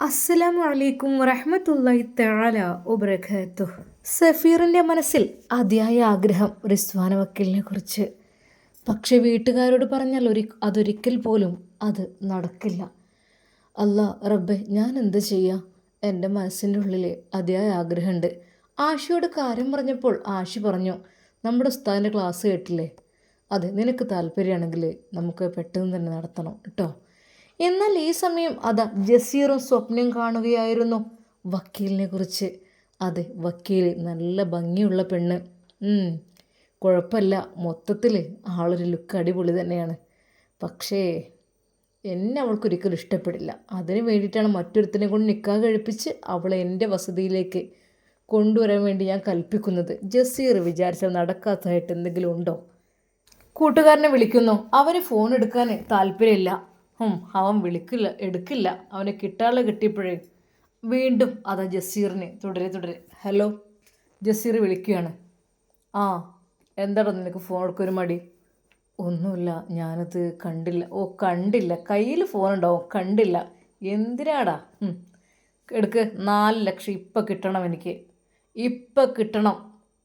അസ്സലാമു അലൈക്കും വറഹ്മത്തുള്ളാഹി തആല വബറകാതുഹു. സഫീറിൻ്റെ മനസ്സിൽ അതിയായ ആഗ്രഹം റിസ്വാന വക്കീലിനെ കുറിച്ച്. പക്ഷെ വീട്ടുകാരോട് പറഞ്ഞാൽ അതൊരിക്കൽ പോലും അത് നടക്കില്ല. അല്ലാ റബ്ബെ, ഞാൻ എന്ത് ചെയ്യാം? എൻ്റെ മനസ്സിൻ്റെ ഉള്ളിൽ അതിയായ ആഗ്രഹമുണ്ട്. ആഷിയോട് കാര്യം പറഞ്ഞപ്പോൾ ആഷി പറഞ്ഞു, നമ്മുടെ ഉസ്താദിൻ്റെ ക്ലാസ് കേട്ടില്ലേ, അതെ, നിനക്ക് താല്പര്യമാണെങ്കിൽ നമുക്ക് പെട്ടെന്ന് തന്നെ നടത്തണം കേട്ടോ. എന്നാൽ ഈ സമയം അതാ ജസീറും സ്വപ്നം കാണുകയായിരുന്നു വക്കീലിനെ കുറിച്ച്. അതെ, വക്കീൽ നല്ല ഭംഗിയുള്ള പെണ്ണ്. കുഴപ്പമില്ല, മൊത്തത്തിൽ ആളൊരു ലുക്ക് അടിപൊളി തന്നെയാണ്. പക്ഷേ എന്നെ അവൾക്കൊരിക്കലും ഇഷ്ടപ്പെടില്ല. അതിന് വേണ്ടിയിട്ടാണ് മറ്റൊരുത്തനെ കൊണ്ട് നിക്കാഹ് കഴിപ്പിച്ച് അവളെ എൻ്റെ വസതിയിലേക്ക് കൊണ്ടുവരാൻ വേണ്ടി ഞാൻ കൽപ്പിക്കുന്നത്. ജസീർ വിചാരിച്ചാൽ നടക്കാത്തതായിട്ട് എന്തെങ്കിലും ഉണ്ടോ? കൂട്ടുകാരനെ വിളിക്കുന്നു. അവന് ഫോൺ എടുക്കാൻ താല്പര്യമില്ല. അവൻ എടുക്കില്ല. അവനെ കിട്ടാനുള്ള കിട്ടിയപ്പോഴേ വീണ്ടും അതാ ജസീറിന് തുടരെ. ഹലോ, ജസീർ വിളിക്കുകയാണ്. ആ, എന്താടാ നിനക്ക് ഫോൺ എടുക്കൊരു മടി? ഒന്നുമില്ല, ഞാനത് കണ്ടില്ല. ഓ, കണ്ടില്ല, കയ്യിൽ ഫോൺ ഉണ്ടാവും, കണ്ടില്ല. എന്തിനാടാ? എടുക്ക്, 4 ലക്ഷം ഇപ്പം കിട്ടണം, എനിക്ക് ഇപ്പം കിട്ടണം.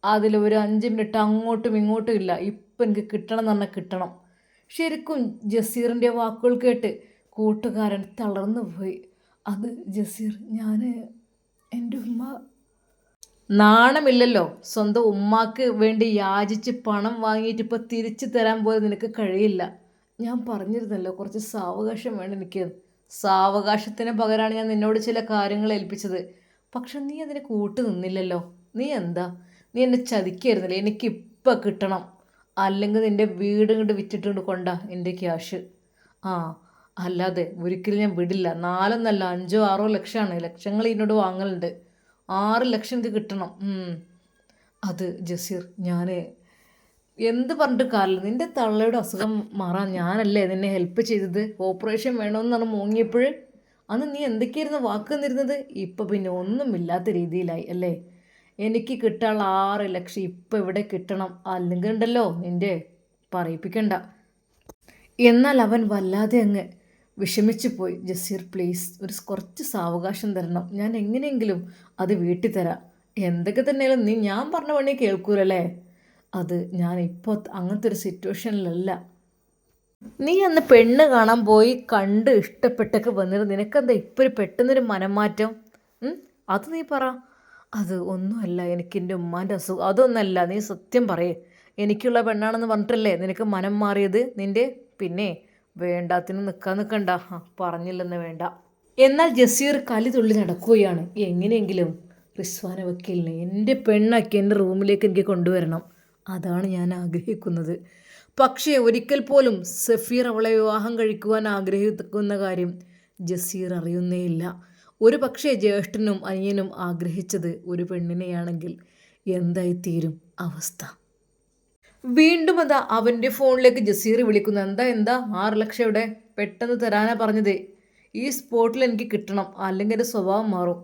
അതിലൊരു 5 മിനിറ്റ് അങ്ങോട്ടും ഇങ്ങോട്ടും ഇല്ല. ഇപ്പം എനിക്ക് കിട്ടണം എന്ന് പറഞ്ഞാൽ കിട്ടണം. ശരിക്കും ജസീറിൻ്റെ വാക്കുകൾ കേട്ട് കൂട്ടുകാരൻ തളർന്നു പോയി. അത് ജസീർ, എൻ്റെ ഉമ്മ. നാണമില്ലല്ലോ? സ്വന്തം ഉമ്മാക്ക് വേണ്ടി യാചിച്ച് പണം വാങ്ങിയിട്ട് ഇപ്പോൾ തിരിച്ചു തരാൻ പോയത് നിനക്ക് കഴിയില്ല. ഞാൻ പറഞ്ഞിരുന്നല്ലോ കുറച്ച് സാവകാശം വേണം എനിക്ക്. സാവകാശത്തിന് പകരമാണ് ഞാൻ നിന്നോട് ചില കാര്യങ്ങൾ ഏൽപ്പിച്ചത്. പക്ഷെ നീ അതിന് കൂട്ടു നിന്നില്ലല്ലോ. നീ എന്നെ ചതിക്കായിരുന്നില്ലേ? എനിക്കിപ്പം കിട്ടണം, അല്ലെങ്കിൽ നിൻ്റെ വീട് ഇങ്ങോട്ട് വിറ്റിട്ടുണ്ട് കൊണ്ടാ എൻ്റെ ക്യാഷ്. ആ, അല്ലാതെ ഒരിക്കലും ഞാൻ വിടില്ല. 4 എന്നല്ല, 5 6 ലക്ഷമാണ്. ലക്ഷങ്ങൾ എന്നോട് വാങ്ങലുണ്ട്. 6 ലക്ഷം എനിക്ക് കിട്ടണം. അത് ജസീർ, ഞാൻ എന്ത് പറഞ്ഞിട്ട് കാര്യമില്ല. നിൻ്റെ തള്ളയുടെ അസുഖം മാറാൻ ഞാനല്ലേ നിന്നെ ഹെൽപ്പ് ചെയ്തത്? ഓപ്പറേഷൻ വേണമെന്നാണ് മോങ്ങിയപ്പോൾ അന്ന് നീ എന്തൊക്കെയായിരുന്നു വാക്ക് തന്നിരുന്നത്? ഇപ്പം പിന്നെ ഒന്നുമില്ലാത്ത രീതിയിലായി അല്ലേ? എനിക്ക് കിട്ടാനുള്ള 6 ലക്ഷം ഇപ്പം ഇവിടെ കിട്ടണം, അല്ലെങ്കിൽ ഉണ്ടല്ലോ നിൻ്റെ പറയിപ്പിക്കണ്ട. എന്നാൽ അവൻ വല്ലാതെ അങ്ങ് വിഷമിച്ചു പോയി. ജസീർ പ്ലീസ്, കുറച്ച് സാവകാശം തരണം. ഞാൻ എങ്ങനെയെങ്കിലും അത് വീട്ടിൽ തരാം. എന്തൊക്കെ തന്നെയാലും നീ ഞാൻ പറഞ്ഞ പണി കേൾക്കൂലല്ലേ? അത് ഞാൻ ഇപ്പോൾ അങ്ങനത്തെ ഒരു സിറ്റുവേഷനിലല്ല. നീ അന്ന് പെണ്ണ് കാണാൻ പോയി കണ്ട് ഇഷ്ടപ്പെട്ടൊക്കെ വന്നിട്ട് നിനക്കെന്താ ഇപ്പോൾ ഒരു പെട്ടെന്നൊരു മനംമാറ്റം? അത് നീ പറ. അത് ഒന്നുമല്ല, എനിക്ക് എൻ്റെ ഉമ്മാൻ്റെ അസുഖം. അതൊന്നല്ല, നീ സത്യം പറയേ. എനിക്കുള്ള പെണ്ണാണെന്ന് പറഞ്ഞിട്ടല്ലേ നിനക്ക് മനം മാറിയത് നിൻ്റെ? പിന്നെ വേണ്ടാത്തിന് നിൽക്കണ്ട. പറഞ്ഞില്ലെന്ന് വേണ്ട. എന്നാൽ ജസീർ കലി തുള്ളി നടക്കുകയാണ്. എങ്ങനെയെങ്കിലും റിസ്വാന വക്കീലിനെ എൻ്റെ പെണ്ണാക്കി എൻ്റെ റൂമിലേക്ക് എനിക്ക് കൊണ്ടുവരണം. അതാണ് ഞാൻ ആഗ്രഹിക്കുന്നത്. പക്ഷേ ഒരിക്കൽ പോലും സഫീർ അവളെ വിവാഹം കഴിക്കുവാൻ ആഗ്രഹിക്കുന്ന കാര്യം ജസീർ അറിയുന്നേയില്ല. ഒരു പക്ഷേ ജ്യേഷ്ഠനും അനിയനും ആഗ്രഹിച്ചത് ഒരു പെണ്ണിനെയാണെങ്കിൽ എന്തായിത്തീരും അവസ്ഥ? വീണ്ടും അതാ അവൻ്റെ ഫോണിലേക്ക് ജസീർ വിളിക്കുന്നു. എന്താ 6 ലക്ഷം ഇവിടെ പെട്ടെന്ന് തരാനാ പറഞ്ഞത്. ഈ സ്പോട്ടിൽ എനിക്ക് കിട്ടണം, അല്ലെങ്കിൽ എൻ്റെ സ്വഭാവം മാറും.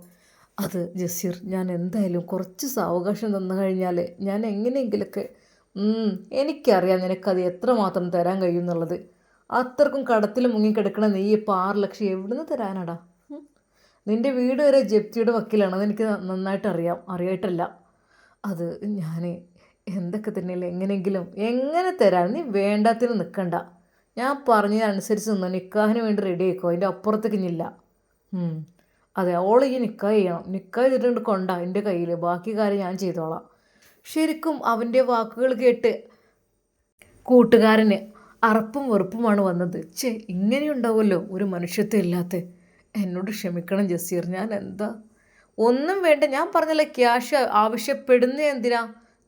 അത് ജസീർ, ഞാൻ എന്തായാലും കുറച്ച് സാവകാശം തന്നു കഴിഞ്ഞാൽ ഞാൻ എങ്ങനെയെങ്കിലൊക്കെ എനിക്കറിയാം നിനക്കത് എത്രമാത്രം തരാൻ കഴിയും എന്നുള്ളത്. അത്രക്കും കടത്തിൽ മുങ്ങിക്കിടക്കണ നീ ഇപ്പോൾ 6 ലക്ഷം എവിടെ നിന്ന് തരാനാടാ? നിൻ്റെ വീട് വരെ ജപ്തിയുടെ വക്കീലാണ്, അതെനിക്ക് നന്നായിട്ട് അറിയായിട്ടല്ല. അത് ഞാൻ എന്തൊക്കെ തന്നെയല്ലേ എങ്ങനെയെങ്കിലും എങ്ങനെ തരാൻ? നീ വേണ്ടാത്തിന് നിൽക്കണ്ട. ഞാൻ പറഞ്ഞതനുസരിച്ച് നിന്ന് നിക്കാഹിന് വേണ്ടി റെഡി ആയിക്കോ. അതിൻ്റെ അപ്പുറത്തേക്ക് ഇല്ല. അതെ, ഓൾ ഈ നിക്കാഹ് ചെയ്യണം. നിക്കാഹ് ചെയ്തിട്ടുണ്ട് കൊണ്ടാ എൻ്റെ കയ്യിൽ, ബാക്കി കാര്യം ഞാൻ ചെയ്തോളാം. ശരിക്കും അവൻ്റെ വാക്കുകൾ കേട്ട് കൂട്ടുകാരന് അറപ്പും വെറുപ്പുമാണ് വന്നത്. ഇങ്ങനെയുണ്ടാവുമല്ലോ ഒരു മനുഷ്യത്വം ഇല്ലാത്ത. എന്നോട് ക്ഷമിക്കണം ജസീർ, ഞാൻ ഒന്നും വേണ്ട. ഞാൻ പറഞ്ഞല്ലേ ക്യാഷ് ആവശ്യപ്പെടുന്ന എന്തിനാ?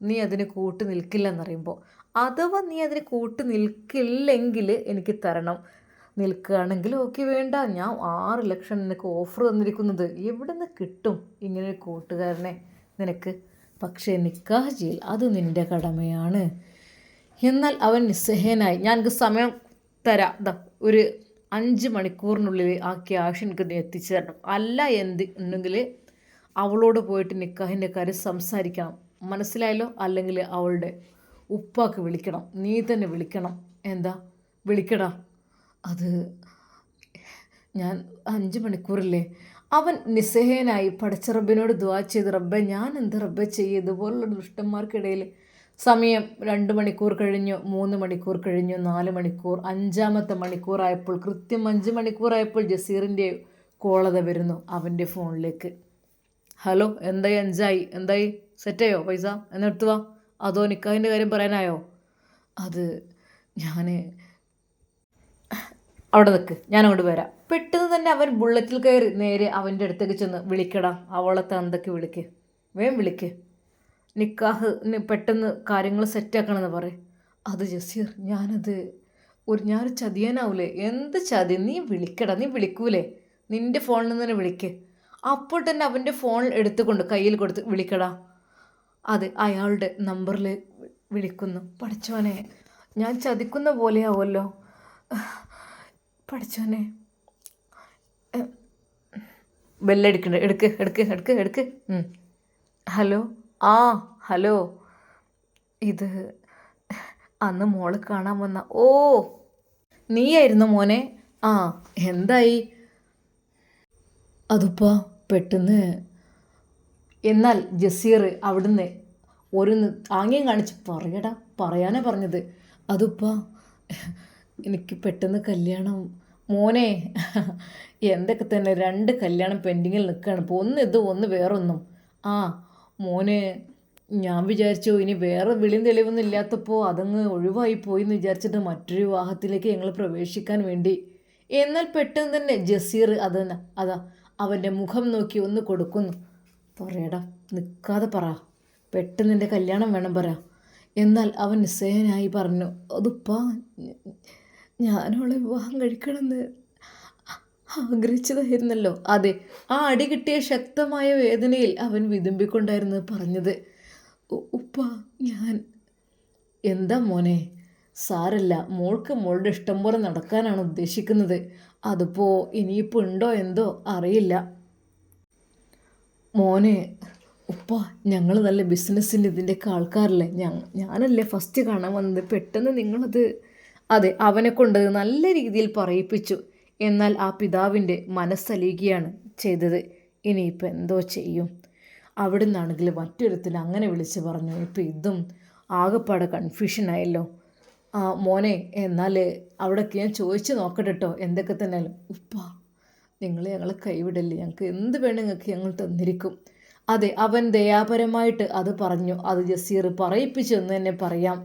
നീ അതിന് കൂട്ട് നിൽക്കില്ല എന്നറിയുമ്പോൾ, അഥവാ നീ അതിന് കൂട്ട് നിൽക്കില്ലെങ്കിൽ എനിക്ക് തരണം. നിൽക്കുകയാണെങ്കിൽ ഓക്കെ, വേണ്ട. ഞാൻ 6 ലക്ഷം നിനക്ക് ഓഫർ തന്നിരിക്കുന്നത്. എവിടെ നിന്ന് കിട്ടും ഇങ്ങനൊരു കൂട്ടുകാരനെ നിനക്ക്? പക്ഷേ നിക്കാഹ് ചെയ്യൽ അത് നിൻ്റെ കടമയാണ്. എന്നാൽ അവൻ നിസ്സഹനായി. ഞാൻ എനിക്ക് സമയം തരാം, ഒരു 5 മണിക്കൂറിനുള്ളിൽ ആ ക്യാഷ് എനിക്ക് എത്തിച്ചു തരണം. അല്ല ഉണ്ടെങ്കിൽ അവളോട് പോയിട്ട് നിക്കാഹിൻ്റെ കാര്യം സംസാരിക്കണം, മനസ്സിലായല്ലോ? അല്ലെങ്കിൽ അവളുടെ ഉപ്പാക്ക് വിളിക്കണം, നീ തന്നെ വിളിക്കണം. വിളിക്കടാ. അത് ഞാൻ 5 മണിക്കൂറില്ലേ. അവൻ നിസ്സഹായനായി പടച്ച റബ്ബിനോട് ദുആ ചെയ്ത്, റബ്ബേ ഞാൻ എന്ത് റബ്ബേ ചെയ്യും ഇതുപോലുള്ള ദുഷ്ടന്മാർക്കിടയിൽ. സമയം 2 മണിക്കൂർ കഴിഞ്ഞു, 3 മണിക്കൂർ കഴിഞ്ഞു, 4 മണിക്കൂർ, 5-ാമത്തെ മണിക്കൂറായപ്പോൾ, കൃത്യം 5 മണിക്കൂറായപ്പോൾ ജസീറിൻ്റെ കോളത വരുന്നു അവൻ്റെ ഫോണിലേക്ക്. ഹലോ, എന്തായി? 5 ആയി, എന്തായി? സെറ്റായോ പൈസ? എന്നെടുത്തു വാ. അതോ നിക്കാഹിൻ്റെ കാര്യം പറയാനായോ? അത് ഞാൻ അവിടെ നിൽക്ക്, ഞാൻ അങ്ങോട്ട് വരാം. പെട്ടെന്ന് തന്നെ അവൻ ബുള്ളറ്റിൽ കയറി നേരെ അവൻ്റെ അടുത്തേക്ക് ചെന്ന്, വിളിക്കടാ അവളെ തന്തയ്ക്ക് വിളിക്ക്, വേഗം വിളിക്ക്, നിക്കാഹ് പെട്ടെന്ന് കാര്യങ്ങൾ സെറ്റാക്കണമെന്ന് പറയും. അത് ജസീർ, ഞാനൊരു ചതിയാനാവൂലേ? എന്ത് ചതി? നീ വിളിക്കടാ, നീ വിളിക്കൂലേ? നിൻ്റെ ഫോണിൽ നിന്ന് തന്നെ വിളിക്ക്. അപ്പോൾ തന്നെ അവൻ്റെ ഫോൺ എടുത്തുകൊണ്ട് കയ്യിൽ കൊടുത്ത്, വിളിക്കടാ. അത് അയാളുടെ നമ്പറിൽ വിളിക്കുന്നു. പഠിച്ചോനെ, ഞാൻ ചതിക്കുന്ന പോലെയാവുമല്ലോ. പഠിച്ചോനെ, ബെല്ലടിക്കണ്ട, എടുക്ക് എടുക്ക് എടുക്ക് എടുക്ക്. ഹലോ, ആ ഹലോ, ഇത് അന്ന് മോള് കാണാൻ വന്ന, ഓ നീയായിരുന്നു മോനെ? ആ എന്തായി? അതുപ്പാ പെട്ടെന്ന്. എന്നാൽ ജസീർ അവിടുന്ന് ഒരു ആംഗ്യം കാണിച്ച്, പറയടാ, പറയാനാ പറഞ്ഞത്. അതുപ്പാ എനിക്ക് പെട്ടെന്ന് കല്യാണം മോനെ. എന്തൊക്കെ തന്നെ 2 കല്യാണം പെൻഡിങ്ങിൽ നിൽക്കുകയാണ്. ഇപ്പോൾ ഒന്ന് ഇത്, ഒന്ന് വേറൊന്നും. ആ മോനെ, ഞാൻ വിചാരിച്ചു ഇനി വേറെ വിളിയും തെളിവൊന്നും ഇല്ലാത്തപ്പോൾ അതങ്ങ് ഒഴിവായി പോയി എന്ന് വിചാരിച്ചിട്ട് മറ്റൊരു വിവാഹത്തിലേക്ക് ഞങ്ങൾ പ്രവേശിക്കാൻ വേണ്ടി. എന്നാൽ പെട്ടെന്ന് തന്നെ ജസീർ അതാ അവൻ്റെ മുഖം നോക്കി ഒന്ന് കൊടുക്കുന്നു. പറയടാ, നിൽക്കാതെ പറ, പെട്ടെന്ന് എൻ്റെ കല്യാണം വേണം പറ. എന്നാൽ അവൻ നിസ്സഹായനായി പറഞ്ഞു, അതുപ്പാ ഞാനവളെ വിവാഹം കഴിക്കണമെന്ന് ആഗ്രഹിച്ചതായിരുന്നല്ലോ. അതെ, ആ അടി കിട്ടിയ ശക്തമായ വേദനയിൽ അവൻ വിതുമ്പിക്കൊണ്ടായിരുന്നു പറഞ്ഞത്. ഉപ്പ ഞാൻ. എന്താ മോനെ? സാരല്ല, മോൾക്ക് മോളുടെ ഇഷ്ടം പോലെ നടക്കാനാണ് ഉദ്ദേശിക്കുന്നത്. അതിപ്പോൾ ഇനിയിപ്പോൾ ഉണ്ടോ എന്തോ അറിയില്ല. മോനെ, ഉപ്പ ഞങ്ങൾ നല്ല ബിസിനസ്സിൻ്റെ ഇതിൻ്റെയൊക്കെ ആൾക്കാരല്ലേ, ഞാനല്ലേ ഫസ്റ്റ് കാണാൻ വന്നത്, പെട്ടെന്ന് നിങ്ങളത്. അതെ, അവനെ കൊണ്ട് നല്ല രീതിയിൽ പറയിപ്പിച്ചു. എന്നാൽ ആ പിതാവിൻ്റെ മനസ്സലിയുകയാണ് ചെയ്തത്. ഇനിയിപ്പോൾ എന്തോ ചെയ്യും? അവിടെ നിന്നാണെങ്കിൽ മറ്റൊരുത്തിൽ അങ്ങനെ വിളിച്ച് പറഞ്ഞു. ഇപ്പോൾ ഇതും ആകെപ്പാടെ കൺഫ്യൂഷനായല്ലോ. ആ മോനെ, എന്നാൽ അവിടെയൊക്കെ ഞാൻ ചോദിച്ച് നോക്കട്ടെ കേട്ടോ, എന്തൊക്കെ തന്നെ. ഉപ്പ നിങ്ങൾ ഞങ്ങളെ കൈവിടല്ലേ, ഞങ്ങൾക്ക് എന്ത് വേണം നിങ്ങൾക്ക് ഞങ്ങൾ തന്നിരിക്കും. അതെ, അവൻ ദയാപരമായിട്ട് അത് പറഞ്ഞു. അത് ജസീർ പറയിപ്പിച്ചു എന്ന് തന്നെ പറയാം.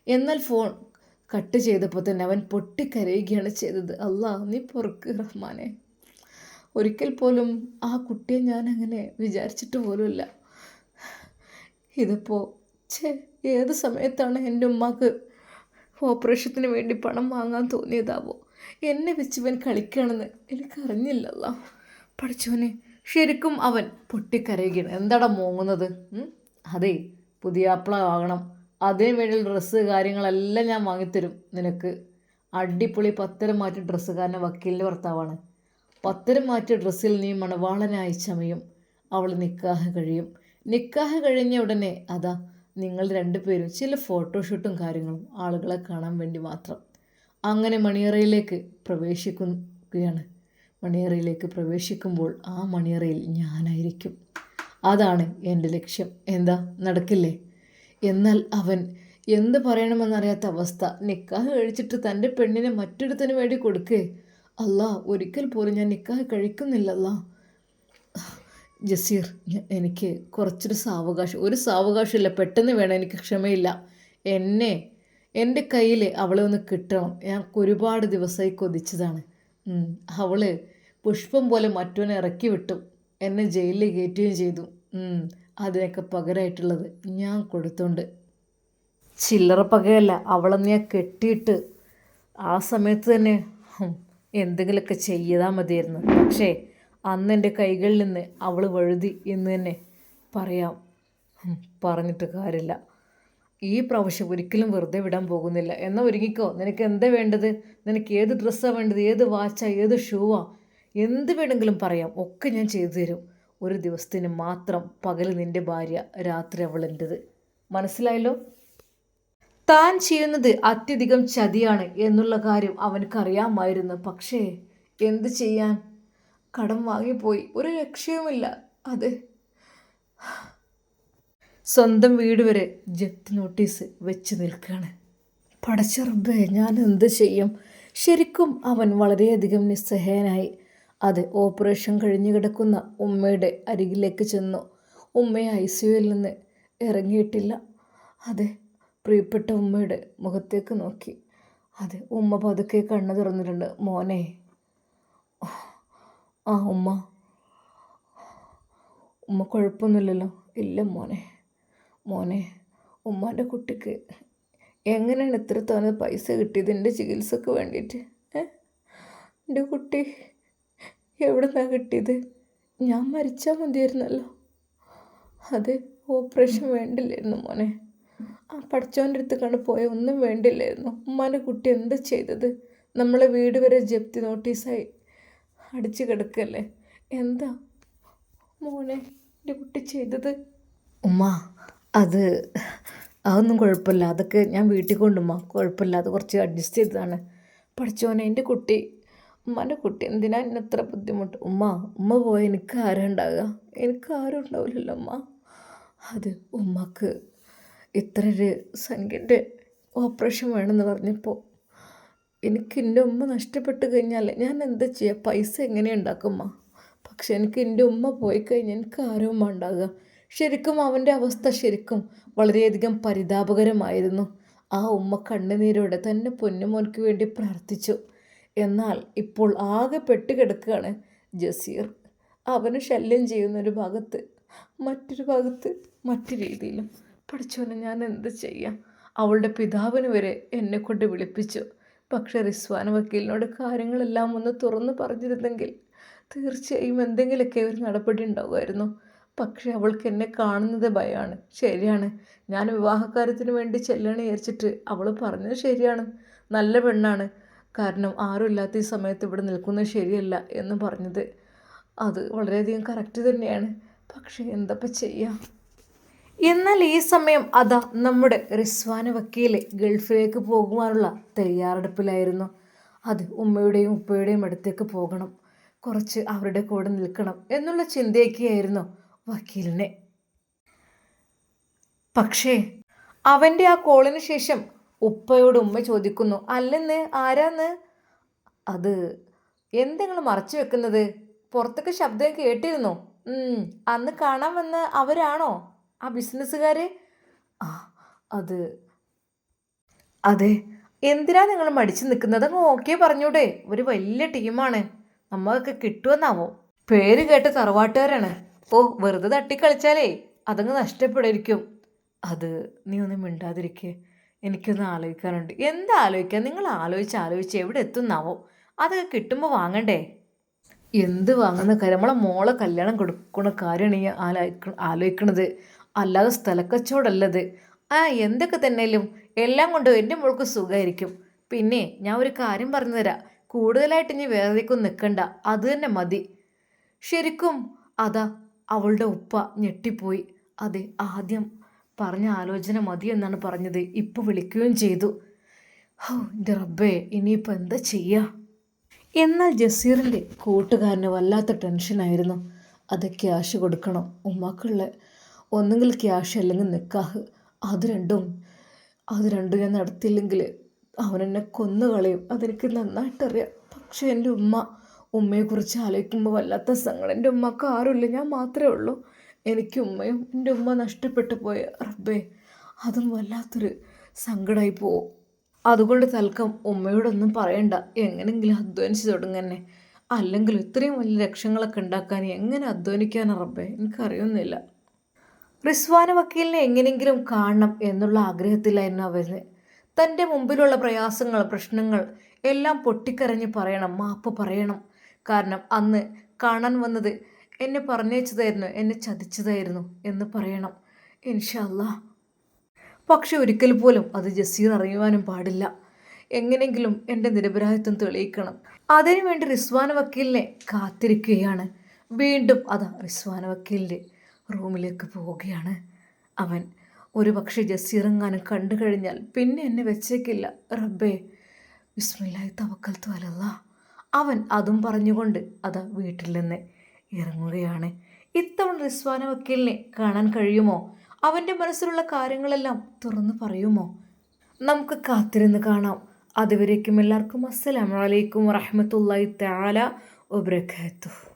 എന്നാൽ ഫോൺ കട്ട് ചെയ്തപ്പോൾ തന്നെ അവൻ പൊട്ടിക്കരയുകയാണ് ചെയ്തത്. അല്ലാ, നീ പൊറുക്ക് റഹ്മാനെ. ഒരിക്കൽ പോലും ആ കുട്ടിയെ ഞാൻ അങ്ങനെ വിചാരിച്ചിട്ട് പോലുമില്ല. ഇതിപ്പോൾ ഏത് സമയത്താണ് എൻ്റെ ഉമ്മാക്ക് ഓപ്പറേഷത്തിന് വേണ്ടി പണം വാങ്ങാൻ തോന്നിയതാവോ? എന്നെ വെച്ച് ഇവൻ കളിക്കുകയാണെന്ന് എനിക്കറിഞ്ഞില്ലല്ലോ. പഠിച്ചോനെ, ശരിക്കും അവൻ പൊട്ടിക്കരയുകയാണ്. എന്താടാ മോങ്ങുന്നത്? അതെ, പുതിയ ആപ്പിള വാങ്ങണം, അതിന് വേണ്ടി ഡ്രസ്സ് കാര്യങ്ങളെല്ലാം ഞാൻ വാങ്ങിത്തരും നിനക്ക്. അടിപൊളി പത്തരം മാറ്റിയ ഡ്രസ്സുകാരനെ വക്കീലിൻ്റെ ഭർത്താവാണ്. പത്തരം മാറ്റിയ ഡ്രസ്സിൽ നീ മണവാളനായി ചമയും. അവൾ നിക്കാഹ് കഴിയും. നിക്കാഹ് കഴിഞ്ഞ ഉടനെ അതാ നിങ്ങൾ 2 പേരും ചില ഫോട്ടോഷൂട്ടും കാര്യങ്ങളും ആളുകളെ കാണാൻ വേണ്ടി മാത്രം. അങ്ങനെ മണിയറയിലേക്ക് പ്രവേശിക്കുകയാണ്. മണിയറയിലേക്ക് പ്രവേശിക്കുമ്പോൾ ആ മണിയറയിൽ ഞാനായിരിക്കും. അതാണ് എൻ്റെ ലക്ഷ്യം. എന്താ, നടക്കില്ലേ? എന്നാൽ അവൻ എന്ത് പറയണമെന്നറിയാത്ത അവസ്ഥ. നിക്കാഹ് കഴിച്ചിട്ട് തൻ്റെ പെണ്ണിനെ മറ്റൊരുത്തന് വേണ്ടി കൊടുക്കേ? അല്ലാ, ഒരിക്കൽ പോലും ഞാൻ നിക്കാഹ് കഴിക്കുന്നില്ലല്ല. ജസീർ, എനിക്ക് കുറച്ചൊരു സാവകാശം, ഒരു സാവകാശമില്ല, പെട്ടെന്ന് വേണം, എനിക്ക് ക്ഷമയില്ല. എൻ്റെ കയ്യിൽ അവളെ ഒന്ന് കിട്ടണം. ഞാൻ ഒരുപാട് ദിവസമായി കൊതിച്ചതാണ്. അവൾ പുഷ്പം പോലെ മറ്റവനെ ഇറക്കി വിട്ടു, എന്നെ ജയിലിൽ കയറ്റുകയും ചെയ്തു. അതിനൊക്കെ പകരമായിട്ടുള്ളത് ഞാൻ കൊടുത്തോണ്ട്. ചില്ലറ പകയല്ല, അവളെ ഞാൻ കെട്ടിയിട്ട് ആ സമയത്ത് തന്നെ എന്തെങ്കിലുമൊക്കെ ചെയ്താൽ മതിയായിരുന്നു. പക്ഷേ അന്ന് എൻ്റെ കൈകളിൽ നിന്ന് അവൾ വഴുതി എന്ന് തന്നെ പറയാം. പറഞ്ഞിട്ട് കാര്യമില്ല. ഈ പ്രാവശ്യം ഒരിക്കലും വെറുതെ വിടാൻ പോകുന്നില്ല. എന്നാൽ ഒരുങ്ങിക്കോ, നിനക്ക് എന്താ വേണ്ടത്? നിനക്ക് ഏത് ഡ്രസ്സാണ് വേണ്ടത്? ഏത് വാച്ചാ, ഏത് ഷൂവാ, എന്ത് വേണമെങ്കിലും പറയാം, ഒക്കെ ഞാൻ ചെയ്തു തരും. ഒരു ദിവസത്തിന് മാത്രം പകൽ നിൻ്റെ ഭാര്യ, രാത്രി അവൾ എൻ്റെത്. മനസ്സിലായല്ലോ? താൻ ചെയ്യുന്നത് അത്യധികം ചതിയാണ് എന്നുള്ള കാര്യം അവനക്കറിയാമായിരുന്നു. പക്ഷേ എന്ത് ചെയ്യാൻ? കടം വാങ്ങിപ്പോയി, ഒരു രക്ഷയുമില്ല. അത് സ്വന്തം വീട് വരെ ജപ്തി നോട്ടീസ് വെച്ച് നിൽക്കുകയാണ്. പടച്ച റബ്ബേ, ഞാൻ എന്ത് ചെയ്യും? ശരിക്കും അവൻ വളരെയധികം നിസ്സഹായനായി. അത് ഓപ്പറേഷൻ കഴിഞ്ഞു കിടക്കുന്ന ഉമ്മയുടെ അരികിലേക്ക് ചെന്നു. ഉമ്മയെ ICUവിൽ നിന്ന് ഇറങ്ങിയിട്ടില്ല. അതെ, പ്രിയപ്പെട്ട ഉമ്മയുടെ മുഖത്തേക്ക് നോക്കി. അതെ, ഉമ്മ പതുക്കെ കണ്ണു തുറന്നിട്ടുണ്ട്. മോനെ. ആ ഉമ്മ. ഉമ്മ കുഴപ്പമൊന്നുമില്ലല്ലോ? ഇല്ല മോനെ. മോനെ, ഉമ്മാൻ്റെ കുട്ടിക്ക് എങ്ങനെയാണ് ഇത്ര തോന്നെ പൈസ കിട്ടിയത് എൻ്റെ ചികിത്സക്ക് വേണ്ടിയിട്ട്? എൻ്റെ കുട്ടി എവിടെ നിന്നാണ് കിട്ടിയത്? ഞാൻ മരിച്ചാൽ മതിയായിരുന്നല്ലോ. അതെ, ഓപ്പറേഷൻ വേണ്ടില്ലായിരുന്നു മോനെ. ആ പഠിച്ചവൻ്റെ അടുത്ത് കണ്ട് പോയ ഒന്നും വേണ്ടില്ലായിരുന്നു. ഉമ്മാൻ്റെ കുട്ടി എന്താ ചെയ്തത്? നമ്മളെ വീട് വരെ ജപ്തി നോട്ടീസായി അടിച്ചു കിടക്കല്ലേ. എന്താ മോനെ എൻ്റെ കുട്ടി ചെയ്തത്? ഉമ്മ, അതൊന്നും കുഴപ്പമില്ല. അതൊക്കെ ഞാൻ വീട്ടിൽ കൊണ്ടുമ്മ, കുഴപ്പമില്ല. അത് കുറച്ച് അഡ്ജസ്റ്റ് ചെയ്തതാണ്. പഠിച്ചോനെ, എൻ്റെ കുട്ടി, ഉമ്മാൻ്റെ കുട്ടി എന്തിനാ ഇത്ര ബുദ്ധിമുട്ട്? ഉമ്മ പോയ എനിക്ക് ആരും ഉണ്ടാകുക? എനിക്ക് ആരും ഉണ്ടാവില്ലല്ലോ ഉമ്മ. അത് ഉമ്മക്ക് ഇത്ര ഒരു സംഖ്യൻ്റെ ഓപ്പറേഷൻ വേണമെന്ന് പറഞ്ഞപ്പോൾ എനിക്ക് എൻ്റെ ഉമ്മ നഷ്ടപ്പെട്ട് കഴിഞ്ഞാൽ ഞാൻ എന്താ ചെയ്യുക? പൈസ എങ്ങനെ ഉണ്ടാക്കുമ്മ? പക്ഷെ എനിക്ക് എൻ്റെ ഉമ്മ പോയി കഴിഞ്ഞാൽ എനിക്ക് ആരും ഉണ്ടാകുക? ശരിക്കും അവൻ്റെ അവസ്ഥ ശരിക്കും വളരെയധികം പരിതാപകരമായിരുന്നു. ആ ഉമ്മ കണ്ണുനീരോടെ തന്നെ പൊന്നുമോൻക്ക് വേണ്ടി പ്രാർത്ഥിച്ചു. എന്നാൽ ഇപ്പോൾ ആകെ പെട്ടുകിടക്കുകയാണ് ജസീർ. അവന് ശല്യം ചെയ്യുന്നൊരു ഭാഗത്ത്, മറ്റൊരു ഭാഗത്ത് മറ്റു രീതിയിലും. പഠിച്ചോനെ, ഞാൻ എന്ത് ചെയ്യാം? അവളുടെ പിതാവിന് വരെ എന്നെക്കൊണ്ട് വിളിപ്പിച്ചു. പക്ഷെ റിസ്വാൻ വക്കീലിനോട് കാര്യങ്ങളെല്ലാം ഒന്ന് തുറന്നു പറഞ്ഞിരുന്നെങ്കിൽ തീർച്ചയായും എന്തെങ്കിലുമൊക്കെ ഒരു നടപടി ഉണ്ടാകുമായിരുന്നു. പക്ഷെ അവൾക്ക് എന്നെ കാണുന്നത് ഭയമാണ്. ശരിയാണ്, ഞാൻ വിവാഹക്കാര്യത്തിന് വേണ്ടി ചെല്ലണ വിചാരിച്ചിട്ട് അവൾ പറഞ്ഞത് ശരിയാണ്. നല്ല പെണ്ണാണ്. കാരണം ആരും ഇല്ലാത്ത ഈ സമയത്ത് ഇവിടെ നിൽക്കുന്നത് ശരിയല്ല എന്ന് പറഞ്ഞത് അത് വളരെയധികം കറക്റ്റ് തന്നെയാണ്. പക്ഷേ എന്തപ്പം ചെയ്യാം? എന്നാൽ ഈ സമയം അതാ നമ്മുടെ റിസ്വാന വക്കീൽ ഗൾഫിലേക്ക് പോകുവാനുള്ള തയ്യാറെടുപ്പിലായിരുന്നു. അത് ഉമ്മയുടെയും ഉപ്പയുടെയും അടുത്തേക്ക് പോകണം, കുറച്ച് അവരുടെ കൂടെ നിൽക്കണം എന്നുള്ള ചിന്തയൊക്കെയായിരുന്നു വക്കീലിനെ. പക്ഷേ അവൻ്റെ ആ കോളിന് ശേഷം ഉപ്പയോട് ഉമ്മ ചോദിക്കുന്നു, അല്ലെന്ന് ആരാന്ന്? അത് എന്തെങ്കിലും മറച്ചു വെക്കുന്നത്? പുറത്തൊക്കെ ശബ്ദം കേട്ടിരുന്നു. അന്ന് കാണാൻ വന്ന അവരാണോ ആ ബിസിനസ്സുകാർ? ആ, അത് അതെ. എന്തിനാ നിങ്ങൾ മടിച്ചു നിൽക്കുന്നത്? അങ്ങ് ഓക്കെ പറഞ്ഞൂടെ? ഒരു വലിയ ടീമാണ്, നമ്മളൊക്കെ കിട്ടുമെന്നാവോ? പേര് കേട്ട തറവാട്ടുകാരാണ്. ഓ, വെറുതെ തട്ടിക്കളിച്ചാലേ അതങ്ങ് നഷ്ടപ്പെടായിരിക്കും. അത് നീ ഒന്നും മിണ്ടാതിരിക്കേ, എനിക്കൊന്ന് ആലോചിക്കാനുണ്ട്. എന്താ ആലോചിക്കുക? നിങ്ങൾ ആലോചിച്ച് എവിടെ എത്തുന്നാവോ? അതൊക്കെ കിട്ടുമ്പോൾ വാങ്ങണ്ടേ? എന്ത് വാങ്ങുന്ന കാര്യം? നമ്മളെ മോളെ കല്യാണം കൊടുക്കുന്ന കാര്യമാണ് ഈ ആലോചിക്കണത്, അല്ലാതെ സ്ഥലക്കച്ചവടമല്ലത്. എന്തൊക്കെ തന്നെയാലും എല്ലാം കൊണ്ടും എൻ്റെ മോൾക്ക് സുഖമായിരിക്കും. പിന്നെ ഞാൻ ഒരു കാര്യം പറഞ്ഞു തരാം, കൂടുതലായിട്ട് ഇനി വേറെയൊന്നും നിൽക്കണ്ട, അത് തന്നെ മതി. ശരിക്കും അതാ അവളുടെ ഉപ്പ ഞെട്ടിപ്പോയി. അതെ, ആദ്യം പറഞ്ഞ ആലോചന മതി എന്നാണ് പറഞ്ഞത്, ഇപ്പോൾ വിളിക്കുകയും ചെയ്തു. ഹോ എൻ്റെ റബ്ബേ, ഇനിയിപ്പോൾ എന്താ ചെയ്യുക? എന്നാൽ ജസീറിൻ്റെ കൂട്ടുകാരന് വല്ലാത്ത ടെൻഷനായിരുന്നു. അത് ക്യാഷ് കൊടുക്കണം ഉമ്മാക്കുള്ള, ഒന്നുകിൽ ക്യാഷ് അല്ലെങ്കിൽ നിക്കാഹ്. അത് രണ്ടും ഞാൻ നടത്തിയില്ലെങ്കിൽ അവനെന്നെ കൊന്നുകളയും. അതെനിക്ക് നന്നായിട്ടറിയാം. പക്ഷേ എൻ്റെ ഉമ്മയെക്കുറിച്ച് ആലോചിക്കുമ്പോൾ വല്ലാത്ത സങ്കടം. എൻ്റെ ഉമ്മക്ക് ആരുമില്ല, ഞാൻ മാത്രമേ ഉള്ളൂ. എനിക്ക് ഉമ്മയും എൻ്റെ ഉമ്മ നഷ്ടപ്പെട്ടു പോയ റബ്ബേ, അതും വല്ലാത്തൊരു സങ്കടമായി പോവും. അതുകൊണ്ട് തൽക്കം ഉമ്മയോടൊന്നും പറയണ്ട, എങ്ങനെയെങ്കിലും അധ്വാനിച്ച് തുടങ്ങന്നെ. അല്ലെങ്കിൽ ഇത്രയും വലിയ ലക്ഷ്യങ്ങളൊക്കെ ഉണ്ടാക്കാൻ എങ്ങനെ അധ്വാനിക്കാനാ റബ്ബേ, എനിക്കറിയുന്നില്ല. റിസ്വാന വക്കീലിനെ എങ്ങനെയെങ്കിലും കാണണം എന്നുള്ള ആഗ്രഹത്തിലായിരുന്നു അവന്. തൻ്റെ മുമ്പിലുള്ള പ്രയാസങ്ങൾ, പ്രശ്നങ്ങൾ എല്ലാം പൊട്ടിക്കരഞ്ഞ് പറയണം, മാപ്പ് പറയണം. കാരണം അന്ന് കാണാൻ വന്നത് എന്നെ പറഞ്ഞയച്ചതായിരുന്നു, എന്നെ ചതിച്ചതായിരുന്നു എന്ന് പറയണം ഇൻഷാ അല്ലാഹ്. പക്ഷെ ഒരിക്കൽ പോലും അത് ജസീർ അറിയുവാനും പാടില്ല. എങ്ങനെയെങ്കിലും എൻ്റെ നിരപരാധിത്വം തെളിയിക്കണം. അതിനുവേണ്ടി റിസ്വാന വക്കീലിനെ കാത്തിരിക്കുകയാണ്. വീണ്ടും അതാ റിസ്വാന വക്കീലിൻ്റെ റൂമിലേക്ക് പോവുകയാണ് അവൻ. ഒരു പക്ഷേ ജസീറെങ്ങാനും കണ്ടു കഴിഞ്ഞാൽ പിന്നെ എന്നെ വെച്ചേക്കില്ല. റബ്ബേ, ബിസ്മില്ലാഹി തവക്കൽതു അലല്ലാഹ്. അവൻ അതും പറഞ്ഞുകൊണ്ട് അതാ വീട്ടിൽ നിന്ന് ഇറങ്ങുകയാണ്. ഇത്തവണ റിസ്വാന വക്കീലിനെ കാണാൻ കഴിയുമോ? അവൻ്റെ മനസ്സിലുള്ള കാര്യങ്ങളെല്ലാം തുറന്നു പറയുമോ? നമുക്ക് കാത്തിരുന്ന് കാണാം. അതുവരേക്കും എല്ലാവർക്കും അസ്സലാമു അലൈക്കും വറഹ്മത്തുള്ളാഹി തആല വബറകാതുഹു.